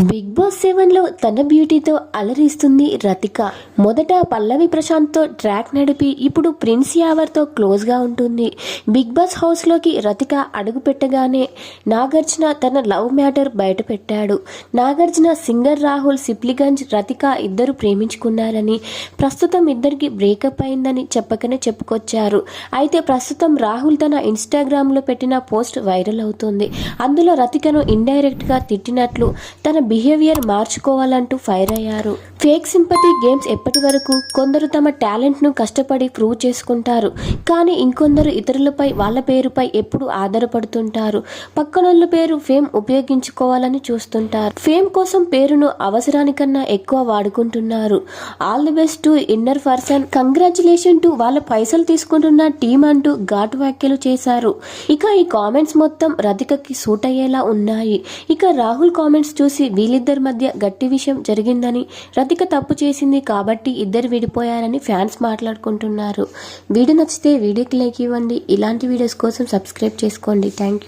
Big boss 7లో తన బ్యూటీతో అలరిస్తుంది రతిక. మొదట పల్లవి ప్రశాంత్తో track నడిపి ఇప్పుడు ప్రిన్స్ యావర్తో క్లోజ్గా ఉంటుంది. బిగ్ బాస్ హౌస్లోకి రతిక అడుగు పెట్టగానే నాగార్జున తన లవ్ మ్యాటర్ బయట పెట్టాడు. నాగార్జున సింగర్ రాహుల్ సిప్లిగంజ్ రతిక ఇద్దరు ప్రేమించుకున్నారని, ప్రస్తుతం ఇద్దరికి బ్రేకప్ అయిందని చెప్పకనే చెప్పుకొచ్చారు. అయితే ప్రస్తుతం రాహుల్ తన ఇన్స్టాగ్రామ్లో పెట్టిన పోస్ట్ వైరల్ అవుతుంది. అందులో రతికను ఇండైరెక్ట్గా తిట్టినట్లు, తన బిహేవియర్ మార్చుకోవాలంటూ ఫైర్ అయ్యారు. ఫేక్ సింపతి గేమ్స్ ఎప్పటి వరకు కొందరు తమ టాలెంట్ను కష్టపడి ప్రూవ్ చేసుకుంటారు, కానీ ఇంకొందరు ఇతరులపై వాళ్ళ పేరుపై ఎప్పుడు ఆధారపడుతుంటారు. పక్కనోళ్ళ పేరు ఫేమ్ ఉపయోగించుకోవాలని చూస్తుంటారు. ఫేమ్ కోసం పేరును అవసరానికన్నా ఎక్కువ వాడుకుంటున్నారు. All the best to inner person, congratulation to వాళ్ళ పైసలు తీసుకుంటున్న టీం అంటూ ఘాటు వ్యాఖ్యలు చేశారు. ఇక ఈ కామెంట్స్ మొత్తం రతికకి సూట్ అయ్యేలా ఉన్నాయి. ఇక రాహుల్ కామెంట్స్ చూసి వీళ్ళిద్దరి మధ్య గట్టి విషయం జరిగిందని, రతిక తప్పు చేసింది కాబట్టి ఇద్దరు విడిపోయారని ఫ్యాన్స్ మాట్లాడుకుంటున్నారు. వీడియో నచ్చితే వీడియోకి లైక్ ఇవ్వండి. ఇలాంటి వీడియోస్ కోసం సబ్స్క్రైబ్ చేసుకోండి. Thank you.